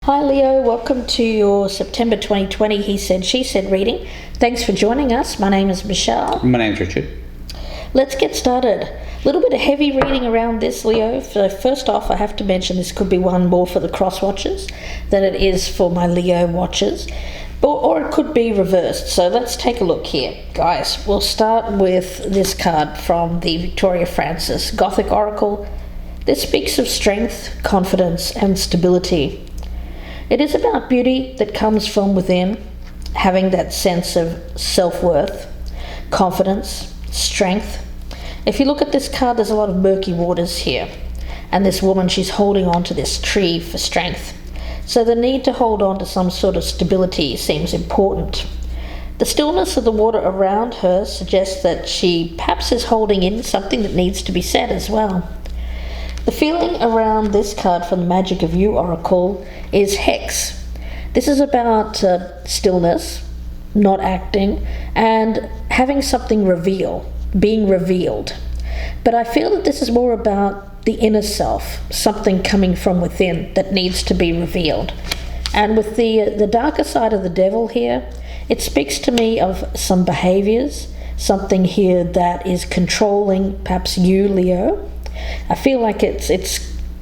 Hi Leo, welcome to your September 2020 He Said, She Said reading. Thanks for joining us. My name is Michelle. My name's Richard. Let's get started. A little bit of heavy reading around this, Leo. So first off, I have to mention this could be one more for the cross watchers than it is for my Leo watchers. Or it could be reversed. So let's take a look here. Guys, we'll start with this card from the Victoria Francis Gothic Oracle. This speaks of strength, confidence, and stability. It is about beauty that comes from within, having that sense of self-worth, confidence, strength. If you look at this card, there's a lot of murky waters here. And this woman, she's holding on to this tree for strength. So the need to hold on to some sort of stability seems important. The stillness of the water around her suggests that she perhaps is holding in something that needs to be said as well. The feeling around this card from the Magic of You Oracle is Hex. This is about stillness, not acting, and having something being revealed. But I feel that this is more about the inner self, something coming from within that needs to be revealed. And with the darker side of the devil here, it speaks to me of some behaviors, something here that is controlling perhaps you, Leo. I feel like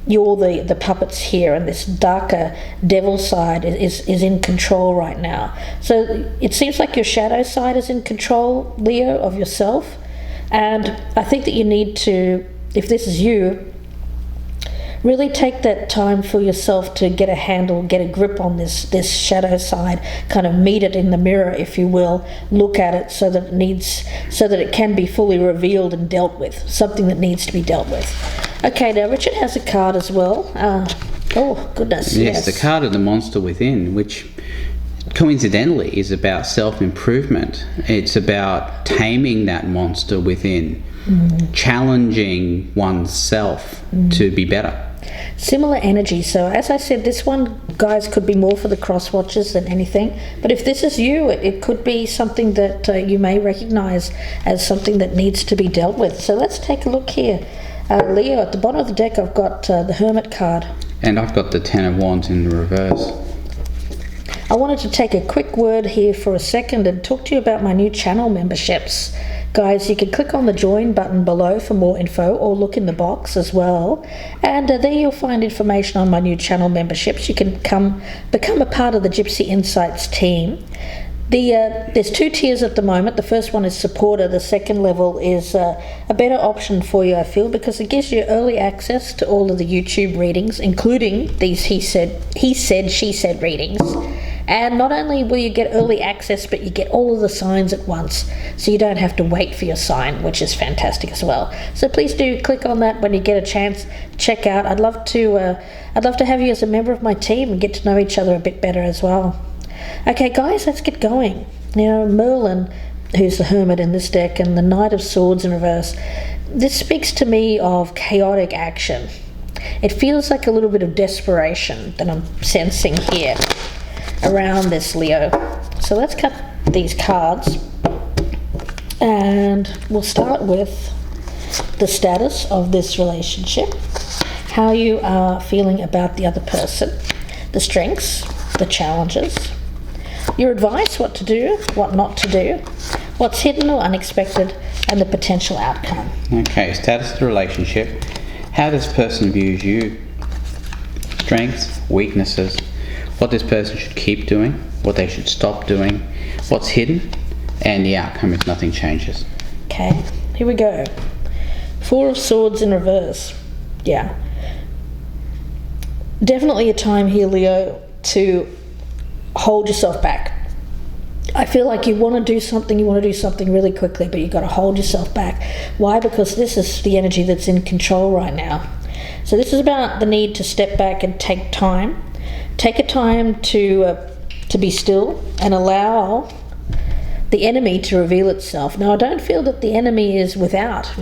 you're the puppets here, and this darker devil side is in control right now. So it seems like your shadow side is in control, Leo, of yourself. And I think that you need to, if this is you, really take that time for yourself to get a grip on this shadow side, kind of meet it in the mirror, if you will, look at it so that it can be fully revealed and dealt with, something that needs to be dealt with. Okay, now Richard has a card as well. Oh, goodness. Yes, the card of the monster within, which coincidentally is about self-improvement. It's about taming that monster within, challenging oneself to be better. Similar energy. So as I said, this one, guys, could be more for the cross watchers than anything. But if this is you, it could be something that you may recognize as something that needs to be dealt with. So let's take a look here. Leo, at the bottom of the deck, I've got the Hermit card. And I've got the Ten of Wands in the reverse. I wanted to take a quick word here for a second and talk to you about my new channel memberships. Guys, you can click on the join button below for more info, or look in the box as well. And there you'll find information on my new channel memberships. You can become a part of the Gypsy Insights team. There's two tiers at the moment. The first one is supporter. The second level is a better option for you, I feel, because it gives you early access to all of the YouTube readings, including these he said, she said readings. And not only will you get early access, but you get all of the signs at once, so you don't have to wait for your sign, which is fantastic as well. So please do click on that when you get a chance. Check out. I'd love to have you as a member of my team and get to know each other a bit better as well. Okay, guys, let's get going. Now, Merlin, who's the Hermit in this deck, and the Knight of Swords in reverse. This speaks to me of chaotic action. It feels like a little bit of desperation that I'm sensing here around this, Leo. So let's cut these cards, and we'll start with the status of this relationship, how you are feeling about the other person, the strengths, the challenges, your advice, what to do, what not to do, what's hidden or unexpected, and the potential outcome. Okay, status of the relationship, how this person views you, strengths, weaknesses, what this person should keep doing, what they should stop doing, what's hidden, and the outcome if nothing changes. Okay, here we go. Four of Swords in reverse. Yeah. Definitely a time here, Leo, to hold yourself back. I feel like you want to do something really quickly, but you've got to hold yourself back. Why? Because this is the energy that's in control right now. So this is about the need to step back and take time. Take a time to be still and allow the enemy to reveal itself. Now, I don't feel that the enemy is without,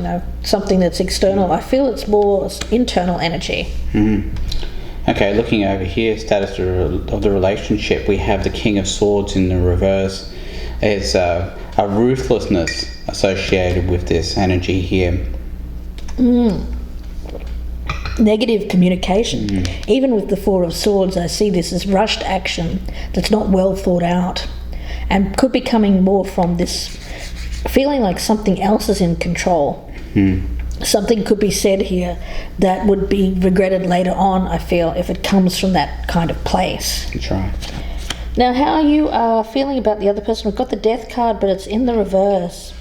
something that's external. I feel it's more internal energy. Okay, looking over here, status of the relationship, we have the King of Swords in the reverse. There's a ruthlessness associated with this energy here. negative communication. Even with the Four of Swords, I see this as rushed action that's not well thought out, and could be coming more from this feeling like something else is in control. Something could be said here that would be regretted later on, I feel, if it comes from that kind of place. That's right. Now, how you are feeling about the other person, we've got the Death card, but it's in the reverse.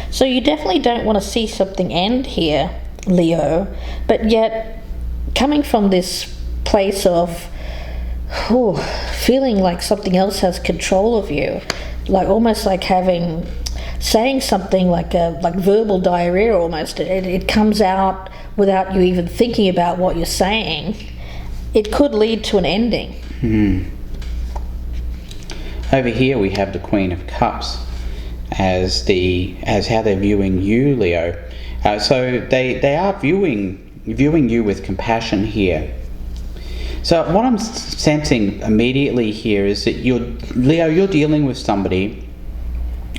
So you definitely don't want to see something end here, Leo, but yet coming from this place of feeling like something else has control of you, like almost like saying something like verbal diarrhea almost. It comes out without you even thinking about what you're saying. It could lead to an ending. Over here we have the Queen of Cups as how they're viewing you, Leo. So they are viewing you with compassion here. So what I'm sensing immediately here is that Leo, you're dealing with somebody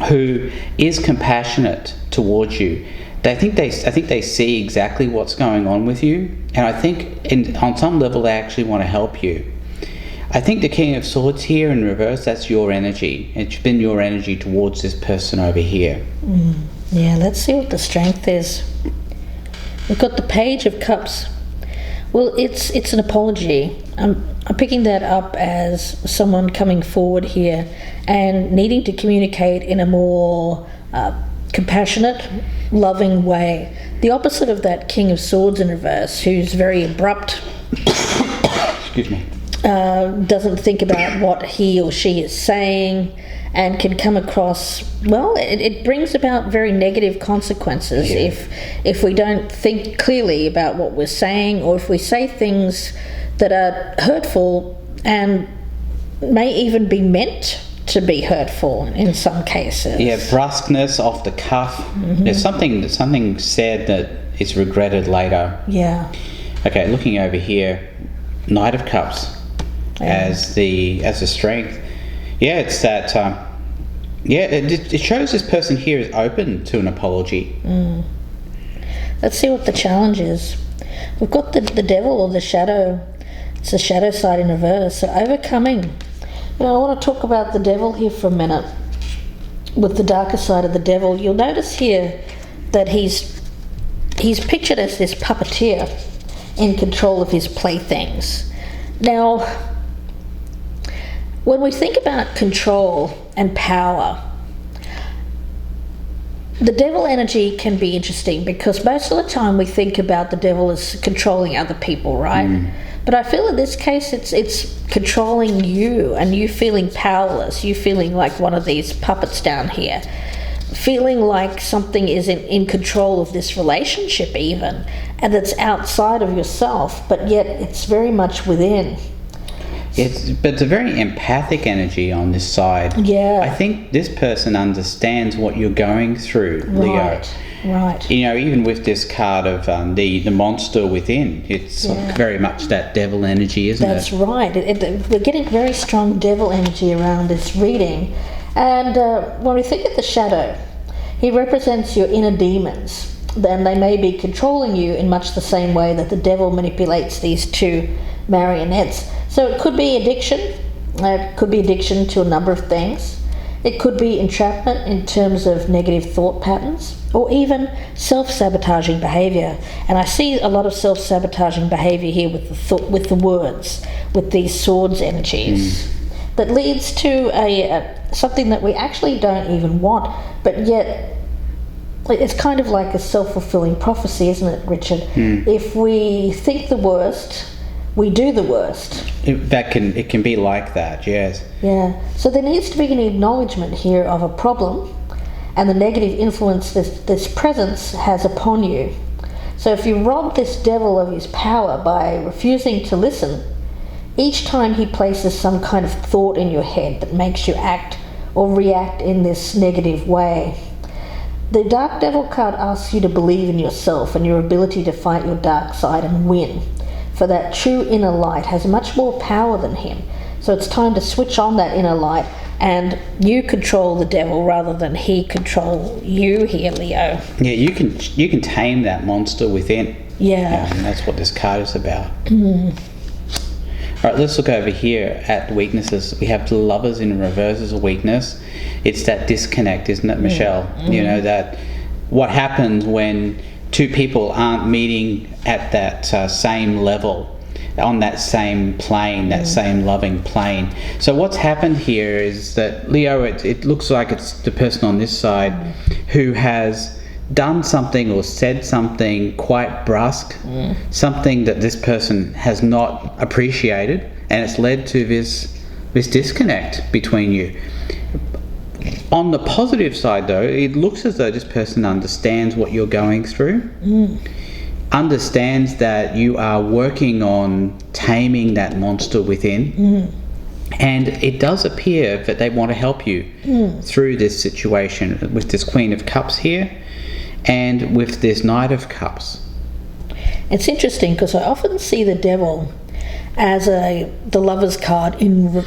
who is compassionate towards you. I think they see exactly what's going on with you, and I think on some level they actually want to help you. I think the King of Swords here in reverse, that's your energy. It's been your energy towards this person over here. Yeah, let's see what the strength is. We've got the Page of Cups. Well, it's an apology. I'm picking that up as someone coming forward here and needing to communicate in a more compassionate, loving way. The opposite of that King of Swords in reverse, who's very abrupt. Excuse me. Doesn't think about what he or she is saying, and can come across, well, it brings about very negative consequences if we don't think clearly about what we're saying, or if we say things that are hurtful and may even be meant to be hurtful in some cases. Yeah, brusqueness, off the cuff. There's something said that is regretted later. Yeah. Okay, looking over here, Knight of Cups as the strength. Yeah, it's that. It shows this person here is open to an apology. Let's see what the challenge is. We've got the devil or the shadow. It's the shadow side in reverse. So overcoming. I want to talk about the devil here for a minute. With the darker side of the devil, you'll notice here that he's pictured as this puppeteer in control of his playthings. Now, when we think about control and power, the devil energy can be interesting, because most of the time we think about the devil as controlling other people, right? But I feel in this case it's controlling you, and you feeling powerless, you feeling like one of these puppets down here, feeling like something is in control of this relationship even, and that's outside of yourself, but yet it's very much within. But it's a very empathic energy on this side. Yeah. I think this person understands what you're going through, Leo. Right. Even with this card of the monster within, it's very much that devil energy, isn't it? That's right. We're getting very strong devil energy around this reading. And when we think of the shadow, he represents your inner demons. Then they may be controlling you in much the same way that the devil manipulates these two marionettes. So it could be addiction. It could be addiction to a number of things. It could be entrapment in terms of negative thought patterns, or even self-sabotaging behaviour. And I see a lot of self-sabotaging behaviour here with the words, with these swords energies, that leads to something that we actually don't even want, but yet it's kind of like a self-fulfilling prophecy, isn't it, Richard? If we think the worst, we do the worst. It can be like that, yes. Yeah. So there needs to be an acknowledgement here of a problem and the negative influence this presence has upon you. So if you rob this devil of his power by refusing to listen, each time he places some kind of thought in your head that makes you act or react in this negative way, the Dark Devil card asks you to believe in yourself and your ability to fight your dark side and win. For that true inner light has much more power than him. So it's time to switch on that inner light, and you control the devil rather than he control you here, Leo. Yeah, you can tame that monster within. Yeah. And that's what this card is about. All right, let's look over here at weaknesses. We have the Lovers in reverse as a weakness. It's that disconnect, isn't it, Michelle? You know, that what happens when two people aren't meeting at that same level, on that same plane, that same loving plane. So what's happened here is that, Leo, it looks like it's the person on this side who has done something or said something quite brusque, something that this person has not appreciated, and it's led to this disconnect between you. On the positive side, though, it looks as though this person understands what you're going through, understands that you are working on taming that monster within, and it does appear that they want to help you through this situation with this Queen of Cups here and with this Knight of Cups. It's interesting because I often see the Devil as the Lover's card in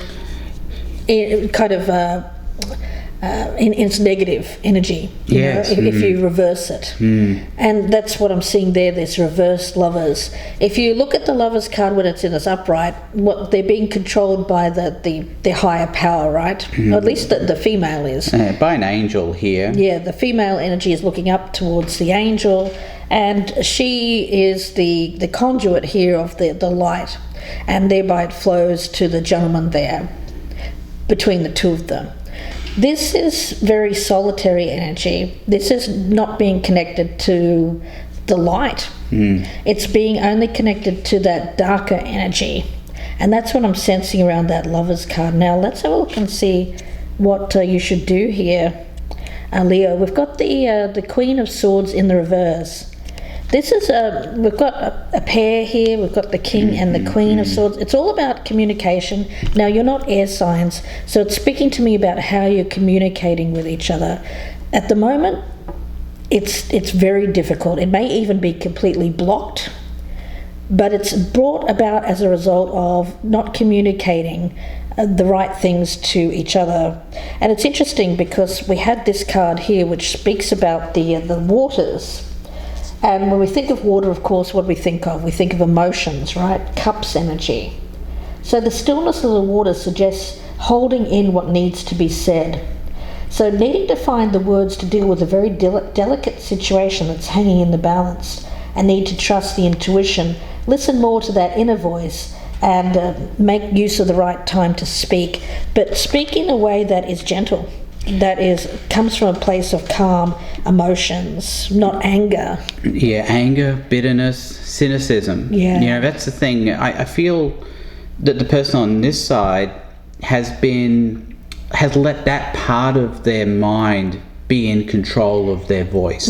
its negative energy, you know, if you reverse it. And that's what I'm seeing there, this reversed Lovers. If you look at the Lover's card when it's in its upright, they're being controlled by the higher power, right? Or at least the female is. By an angel here. Yeah, the female energy is looking up towards the angel, and she is the conduit here of the light, and thereby it flows to the gentleman there between the two of them. This is very solitary energy. This is not being connected to the light. It's being only connected to that darker energy. And that's what I'm sensing around that Lover's card. Now, let's have a look and see what you should do here, Leo. We've got the Queen of Swords in the reverse. This is we've got a pair here. We've got the King and the Queen of Swords. It's all about communication. Now, you're not air signs, so it's speaking to me about how you're communicating with each other. At the moment, it's very difficult. It may even be completely blocked, but it's brought about as a result of not communicating the right things to each other. And it's interesting because we had this card here which speaks about the waters. And when we think of water, of course, what do we think of? We think of emotions, right? Cups energy. So the stillness of the water suggests holding in what needs to be said. So needing to find the words to deal with a very delicate situation that's hanging in the balance, and need to trust the intuition, listen more to that inner voice, and make use of the right time to speak. But speak in a way that is gentle. That comes from a place of calm emotions, not anger. Yeah, anger, bitterness, cynicism. Yeah. You know, that's the thing. I feel that the person on this side has let that part of their mind be in control of their voice.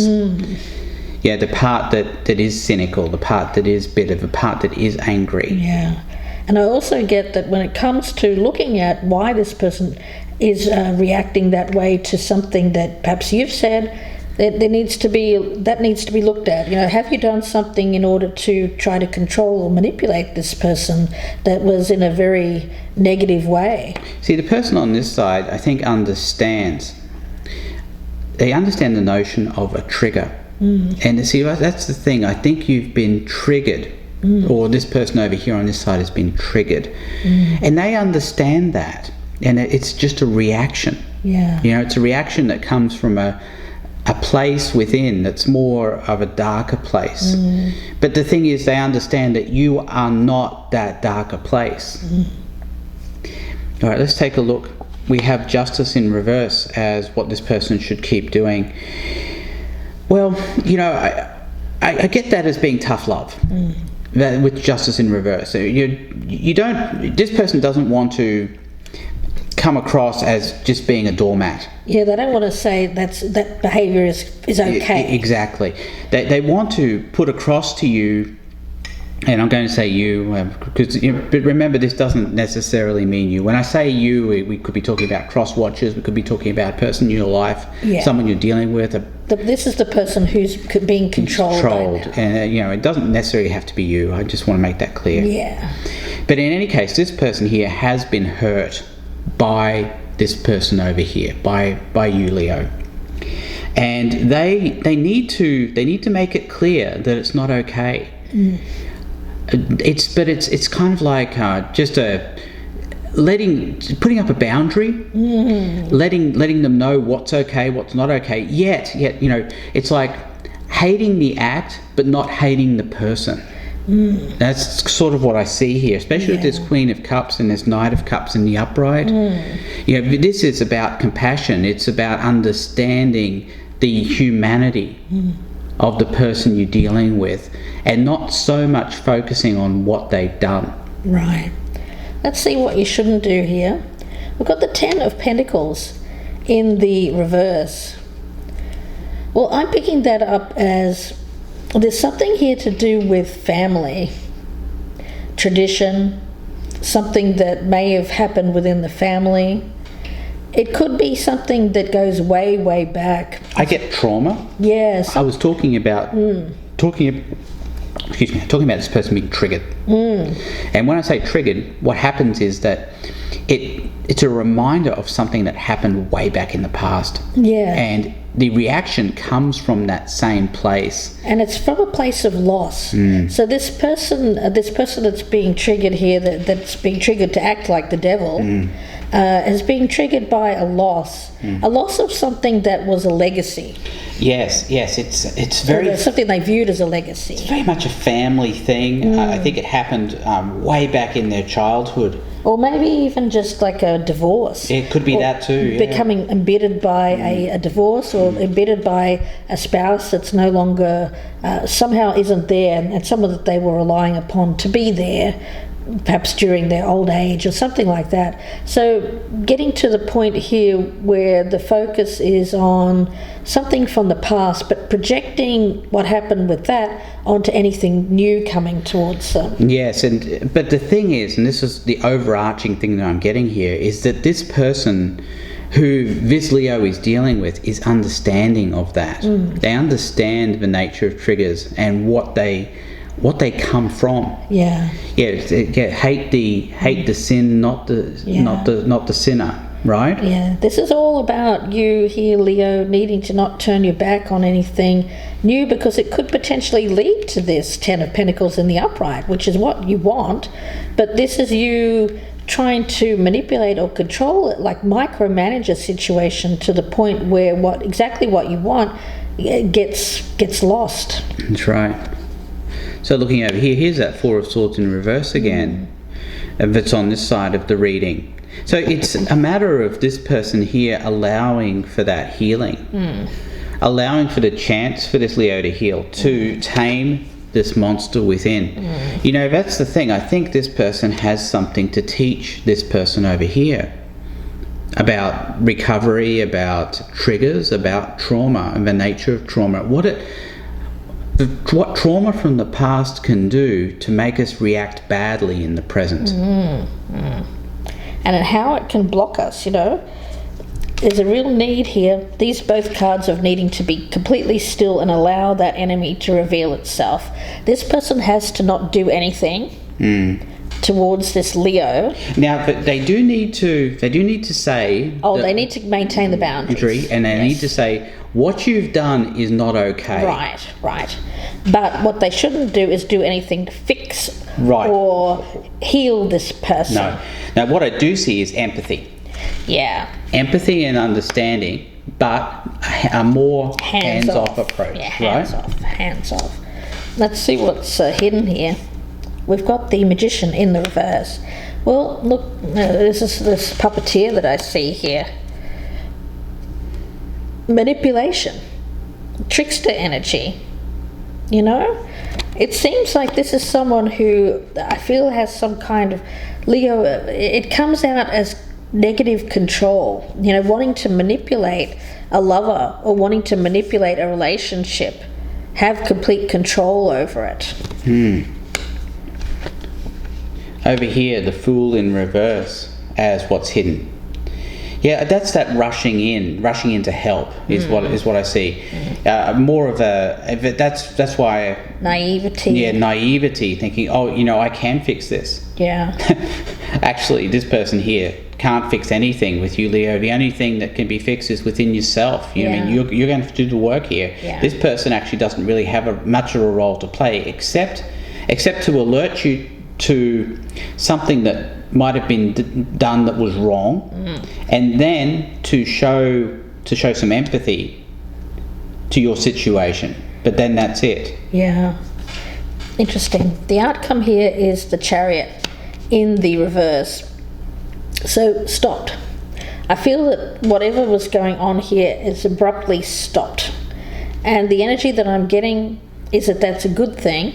Yeah, the part that is cynical, the part that is bitter, the part that is angry. Yeah. And I also get that when it comes to looking at why this person is reacting that way to something that perhaps you've said, that needs to be looked at. You know, have you done something in order to try to control or manipulate this person that was in a very negative way? See, the person on this side, I think, understands. They understand the notion of a trigger. And see, that's the thing. I think you've been triggered, or this person over here on this side has been triggered, and they understand that. And it's just a reaction. Yeah. You know, it's a reaction that comes from a place within that's more of a darker place. But the thing is, they understand that you are not that darker place. All right, let's take a look. We have Justice in reverse as what this person should keep doing. Well, you know, I get that as being tough love. That with Justice in reverse. So you don't. This person doesn't want to come across as just being a doormat. Yeah, they don't want to say that behaviour is okay. Exactly. They want to put across to you, and I'm going to say you, because but remember, this doesn't necessarily mean you. When I say you, we could be talking about cross watchers, we could be talking about a person in your life, someone you're dealing with. This is the person who's being controlled. And you know, it doesn't necessarily have to be you. I just want to make that clear. Yeah. But in any case, this person here has been hurt by this person over here, by you, Leo. and they need to make it clear that it's not okay. It's kind of like just putting up a boundary, letting them know what's okay, what's not okay. Yet it's like hating the act but not hating the person. That's sort of what I see here, especially with this Queen of Cups and this Knight of Cups in the upright. This is about compassion. It's about understanding the humanity of the person you're dealing with, and not so much focusing on what they've done. Right. Let's see what you shouldn't do here. We've got the Ten of Pentacles in the reverse. Well, I'm picking that up as there's something here to do with family, tradition, something that may have happened within the family. It could be something that goes way, way back. I get trauma. Yes. I was talking about talking about this person being triggered. And when I say triggered, what happens is that it's a reminder of something that happened way back in the past. Yeah. And the reaction comes from that same place. And it's from a place of loss. So this person that's being triggered here, that's being triggered to act like the devil, is being triggered by a loss of something that was a legacy. Yes, it's very something they viewed as a legacy. It's very much a family thing. I think it happened way back in their childhood. Or maybe even just like a divorce. It could be that too. Yeah. Becoming embittered by a divorce, or embittered by a spouse that's no longer, somehow isn't there, and someone that they were relying upon to be there, perhaps during their old age or something like that. So getting to the point here where the focus is on something from the past, but projecting what happened with that onto anything new coming towards them. Yes, but the thing is, and this is the overarching thing that I'm getting here, is that this person who this Leo is dealing with is understanding of that. They understand the nature of triggers and what they come from. Hate the sin, not the sinner, right? Yeah, this is all about you here, Leo, needing to not turn your back on anything new, because it could potentially lead to this Ten of Pentacles in the upright, which is what you want, but this is you trying to manipulate or control it, like micromanage a situation to the point where exactly what you want gets lost. That's right. So looking over here, here's that Four of Swords in reverse again, if it's on this side of the reading. So it's a matter of this person here allowing for that healing, allowing for the chance for this Leo to heal, to tame this monster within. That's the thing. I think this person has something to teach this person over here about recovery, about triggers, about trauma, and the nature of trauma. What trauma from the past can do to make us react badly in the present. And how it can block us, There's a real need here, these both cards of needing to be completely still and allow that enemy to reveal itself. This person has to not do anything towards this Leo. Now, but they do need to say... Oh, they need to maintain the boundary. And they need to say, what you've done is not okay. Right. But what they shouldn't do is do anything to fix or heal this person. No. Now, what I do see is empathy. Yeah. Empathy and understanding, but a more hands-off approach. Yeah, hands off. Let's see what's hidden here. We've got the Magician in the reverse. Well, look, this is this puppeteer that I see here. Manipulation. Trickster energy. It seems like this is someone who I feel has some kind of... Leo, it comes out as negative control, wanting to manipulate a lover or wanting to manipulate a relationship, have complete control over it. Over here, the Fool in reverse as what's hidden. Yeah, that's that rushing in to help is what I see. More of that's why Naivety. Yeah, naivety, thinking, oh, you know, I can fix this. Yeah. Actually, this person here can't fix anything with you, Leo. The only thing that can be fixed is within yourself. I mean, you're going to have to do the work here. Yeah. This person actually doesn't really have much of a role to play, except to alert you to something that might have been done that was wrong, and then to show some empathy to your situation. But then that's it. Yeah. Interesting. The outcome here is the Chariot in the reverse. So stopped. I feel that whatever was going on here is abruptly stopped. And the energy that I'm getting is that that's a good thing,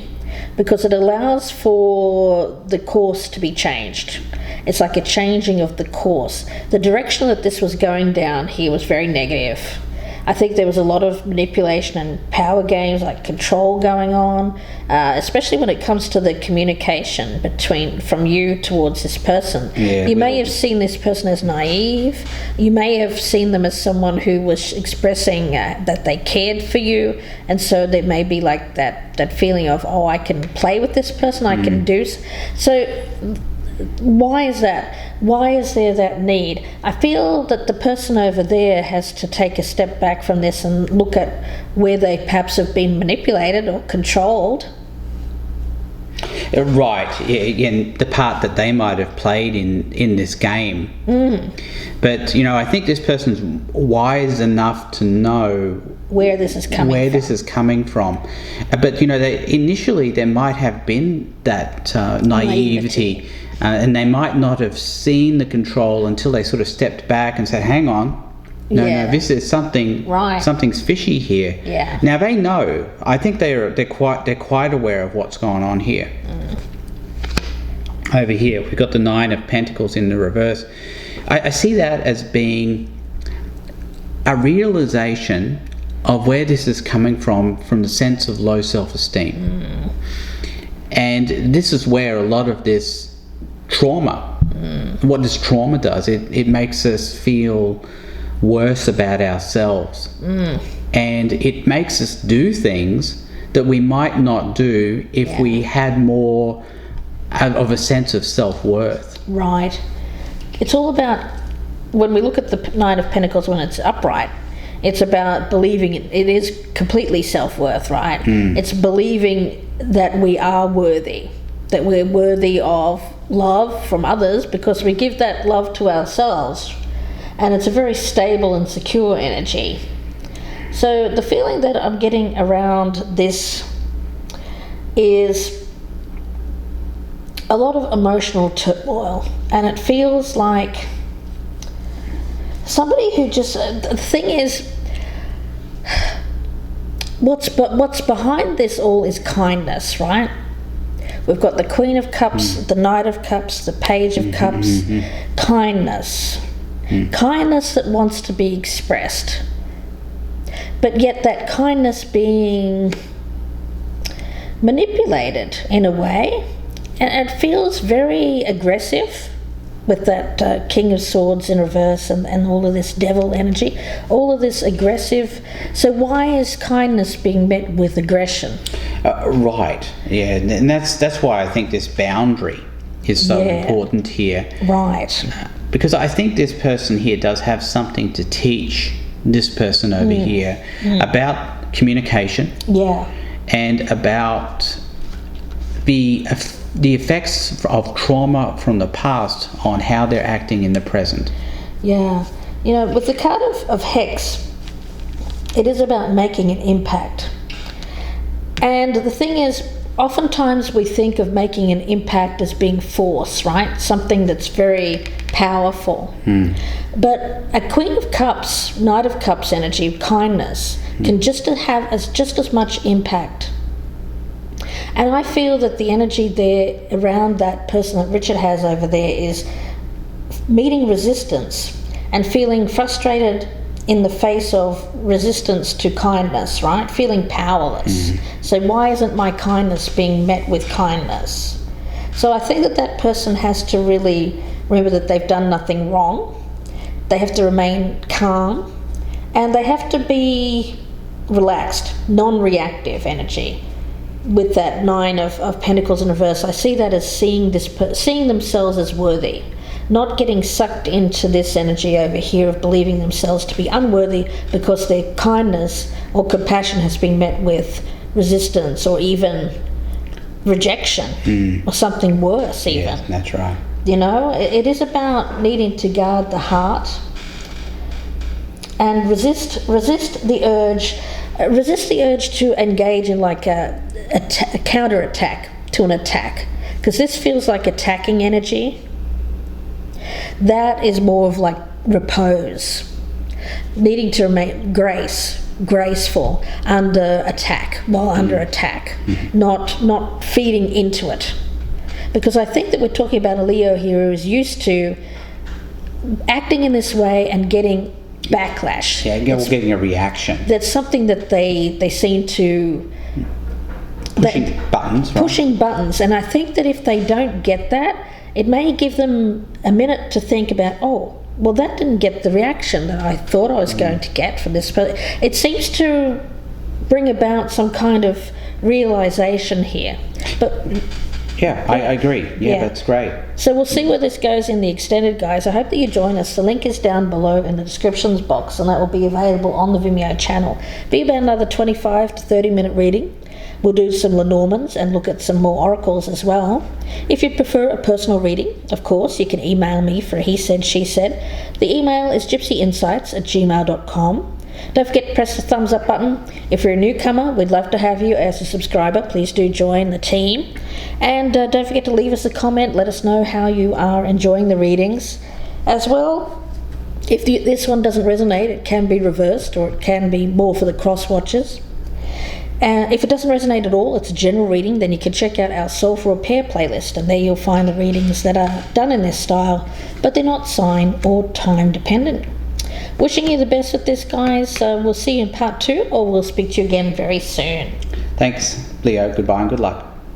because it allows for the course to be changed. It's like a changing of the course. The direction that this was going down here was very negative. I think there was a lot of manipulation and power games, like control going on, especially when it comes to the communication from you towards this person. Yeah, you may have seen this person as naive. You may have seen them as someone who was expressing that they cared for you, and so there may be like that feeling of, oh, I can play with this person, I can do so. Why is that? Why is there that need? I feel that the person over there has to take a step back from this and look at where they perhaps have been manipulated or controlled. Right, yeah, and the part that they might have played in this game. But, you know, I think this person's wise enough to know where this is coming from. But, you know, initially there might have been that naivety. And they might not have seen the control until they sort of stepped back and said, hang on, no, this is something, something's fishy here. Yeah. Now they know. I think they're quite aware of what's going on here. Over here, we've got the 9 of Pentacles in the reverse. I see that as being a realization of where this is coming from the sense of low self-esteem. And this is where a lot of this trauma, what this trauma does, it makes us feel worse about ourselves, and it makes us do things that we might not do if we had more of a sense of self-worth. Right. It's all about, when we look at the 9 of Pentacles when it's upright, it's about believing it is completely self-worth, right? It's believing that we are worthy, that we're worthy of love from others because we give that love to ourselves, and it's a very stable and secure energy. So the feeling that I'm getting around this is a lot of emotional turmoil, and it feels like somebody who just, the thing is, what's behind this all is kindness, right? We've got the Queen of Cups, the Knight of Cups, the Page of Cups. Kindness. Kindness that wants to be expressed. But yet that kindness being manipulated in a way. And it feels very aggressive with that King of Swords in reverse and all of this devil energy. All of this aggressive. So why is kindness being met with aggression? Right, yeah, and that's why I think this boundary is so important here. Right. Because I think this person here does have something to teach this person over here about communication. Yeah. And about the effects of trauma from the past on how they're acting in the present. Yeah. You know, with the card of Hex, it is about making an impact. And the thing is, oftentimes we think of making an impact as being force, right? Something that's very powerful. But a Queen of Cups, Knight of Cups energy, kindness, can just have just as much impact. And I feel that the energy there around that person that Richard has over there is meeting resistance and feeling frustrated in the face of resistance to kindness, right? Feeling powerless. So why isn't my kindness being met with kindness? So I think that person has to really remember that they've done nothing wrong, they have to remain calm, and they have to be relaxed, non-reactive energy. With that Nine of Pentacles in reverse, I see that as seeing themselves as worthy, not getting sucked into this energy over here of believing themselves to be unworthy because their kindness or compassion has been met with resistance or even rejection or something worse even. Yeah, that's right. You know, it is about needing to guard the heart and resist the urge to engage in like a counter-attack to an attack, because this feels like attacking energy. That is more of like repose, needing to remain graceful under attack, while under attack, not feeding into it. Because I think that we're talking about a Leo here who is used to acting in this way and getting backlash. Yeah, getting a reaction. That's something that they seem to... Pushing buttons, right? Pushing buttons. And I think that if they don't get that, it may give them a minute to think about, oh, well, that didn't get the reaction that I thought I was going to get from this. But it seems to bring about some kind of realization here. But yeah, I agree. Yeah, that's great. So we'll see where this goes in the extended, guys. I hope that you join us. The link is down below in the descriptions box, and that will be available on the Vimeo channel. Be about another 25 to 30 minute reading. We'll do some Lenormands and look at some more oracles as well. If you prefer a personal reading, of course, you can email me for He Said, She Said. The email is gypsyinsights@gmail.com. Don't forget to press the thumbs up button. If you're a newcomer, we'd love to have you as a subscriber. Please do join the team. And don't forget to leave us a comment. Let us know how you are enjoying the readings. As well, if this one doesn't resonate, it can be reversed, or it can be more for the cross watchers. If it doesn't resonate at all, it's a general reading, then you can check out our Soul for Repair playlist, and there you'll find the readings that are done in this style, but they're not sign or time dependent. Wishing you the best with this, guys. We'll see you in part 2, or we'll speak to you again very soon. Thanks, Leo. Goodbye and good luck.